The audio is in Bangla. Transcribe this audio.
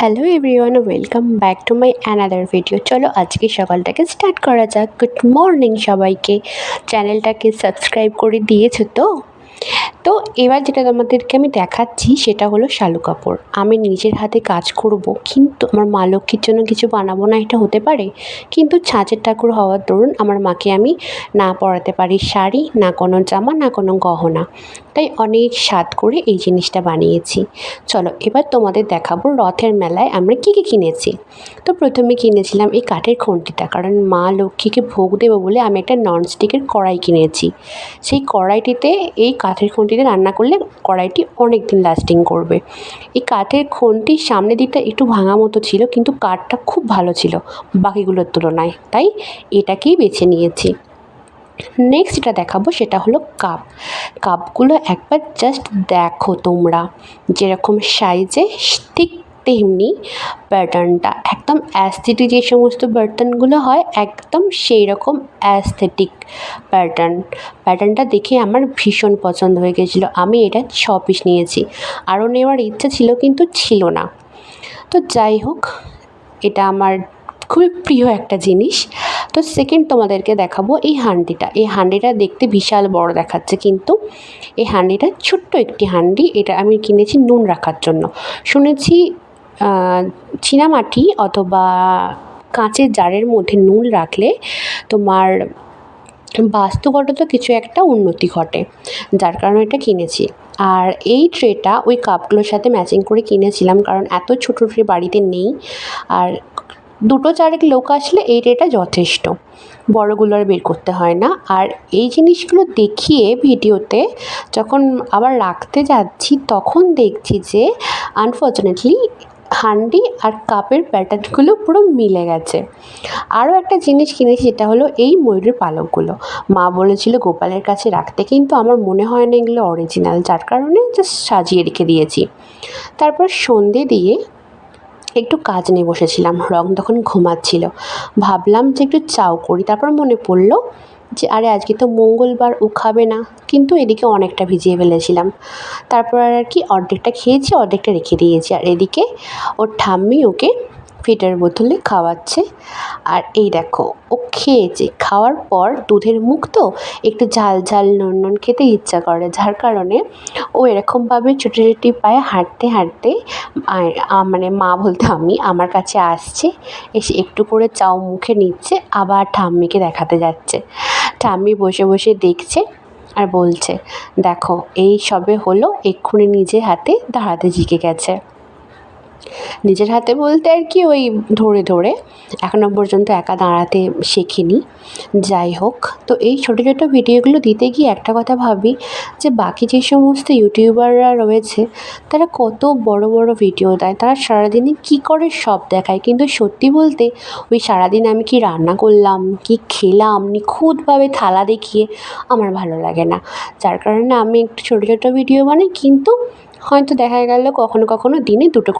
Hello everyone, welcome back to my another video. চলো আজকে সকালটাকে স্টার্ট করা যাক। গুড মর্নিং সবাইকে। চ্যানেলটাকে সাবস্ক্রাইব করে দিয়েছো তো? তো এবার যেটা তোমাদেরকে আমি দেখাচ্ছি সেটা হলো শালু কাপড়। আমি নিজের হাতে কাজ করব, কিন্তু আমার মা লক্ষ্মীর জন্য কিছু বানাবো না, এটা হতে পারে? কিন্তু ছাঁচের ঠাকুর হওয়ার দরুন আমার মাকে আমি না পরাতে পারি শাড়ি, না কোনো জামা, না কোনো গহনা। তাই অনেক স্বাদ করে এই জিনিসটা বানিয়েছি। চলো এবার তোমাদের দেখাবো রথের মেলায় আমরা কী কী কিনেছি। তো প্রথমে কিনেছিলাম এই কাঠের খুন্তিটা, কারণ মা লক্ষ্মীকে ভোগ দেবো বলে আমি একটা ননস্টিকের কড়াই কিনেছি। সেই কড়াইটিতে এই কাঠের খুন্তিতে রান্না করলে কড়াইটি অনেক দিন লাস্টিং করবে। এই কাঠের খুন্তির সামনের দিকটা একটু ভাঙা মতো ছিল, কিন্তু কাঠটা খুব ভালো ছিল বাকিগুলোর তুলনায়, তাই এটাকেই বেছে নিয়েছি। নেক্সট যেটা দেখাবো সেটা হলো কাপ। কাপগুলো একবার জাস্ট দেখো তোমরা, যেরকম সাইজে ঠিক তেমনি প্যাটার্নটা একদম অ্যাস্থেটিক। যে সমস্ত বার্টনগুলো হয় একদম সেই রকম অ্যাস্থেটিক প্যাটার্নটা দেখে আমার ভীষণ পছন্দ হয়ে গেছিলো। আমি এটা 6 পিস নিয়েছি, আরও নেওয়ার ইচ্ছা ছিল কিন্তু ছিল না। তো যাই হোক, এটা আমার খুবই প্রিয় একটা জিনিস। তো সেকেন্ড তোমাদেরকে দেখাবো এই হাঁডিটা দেখতে বিশাল বড় দেখাচ্ছে, কিন্তু এই হাঁডিটা ছোট্ট একটি হাঁডি। এটা আমি কিনেছি নুন রাখার জন্য। শুনেছি চীনামাটি অথবা কাঁচের জারের মধ্যে নুন রাখলে তোমার বাস্তুগত কিছু একটা উন্নতি ঘটে, যার কারণে এটা কিনেছি। আর এই ট্রেটা ওই কাপগুলোর সাথে ম্যাচিং করে কিনেছিলাম, কারণ এত ছোটো ট্রে বাড়িতে নেই, আর 2-4 লোক আসলে এই ট্রেটা যথেষ্ট, বড়গুলো আর বের করতে হয় না। আর এই জিনিসগুলো দেখিয়ে ভিডিওতে যখন আবার রাখতে যাচ্ছি তখন দেখছি যে আনফর্চুনেটলি হাঁডি আর কাপের প্যাটার্নগুলো পুরো মিলে গেছে। আরও একটা জিনিস কিনেছি, যেটা হলো এই ময়ূরের পালকগুলো। মা বলেছিল গোপালের কাছে রাখতে, কিন্তু আমার মনে হয় না এগুলো অরিজিনাল, যার কারণে জাস্ট সাজিয়ে রেখে দিয়েছি। তারপর সন্ধে দিয়ে একটু কাজ নিয়ে বসেছিলাম, রং তখন ঘুমাচ্ছিল। ভাবলাম যে একটু চাও করি, তারপর মনে পড়লো যে আরে আজকে তো মঙ্গলবার, ও খাবে না। কিন্তু এদিকে অনেকটা ভিজিয়ে ফেলেছিলাম। তারপর আর কি অর্ধেকটা খেয়েছি, অর্ধেকটা রেখে দিয়েছি। আর এদিকে ওর ঠাম্মি ওকে ফিটার বোতলে খাওয়াচ্ছে। আর এই দেখো, ও খেয়েছে, খাওয়ার পর দুধের মুখ তো একটু ঝাল ঝাল নুন খেতে ইচ্ছা করে, যার কারণে ও এরকমভাবে ছুটি ছুটি পায়ে হাঁটতে হাঁটতে মানে মা বলতে আমি আমার কাছে আসছে, এসে একটু করে চাও মুখে নিচ্ছে, আবার ঠাম্মিকে দেখাতে যাচ্ছে। ঠাম্মি বসে বসে দেখছে আর বলছে, দেখো এই সবে হলো, এক্ষুনি নিজের হাতে দাঁড়াতে শিখে গেছে। নিজের হাতে বলতে আর কি, ওই ধরে ধরে, এখনও পর্যন্ত একা দাঁড়াতে শেখেনি। যাই হোক, তো এই ছোটো ছোটো ভিডিওগুলো দিতে গিয়ে একটা কথা ভাবি যে বাকি যে সমস্ত ইউটিউবাররা রয়েছে তারা কত বড় বড় ভিডিও দেয়, তারা সারাদিনে কী করে সব দেখায়, কিন্তু সত্যি বলতে ওই সারাদিন আমি কি রান্না করলাম, কি খেলাম, নিখুঁতভাবে থালা দেখিয়ে আমার ভালো লাগে না। যার কারণে আমি একটু ছোটো ছোটো ভিডিও বানাই, কিন্তু হয়তো দেখা গেল কখনো কখনো দিনে 2টো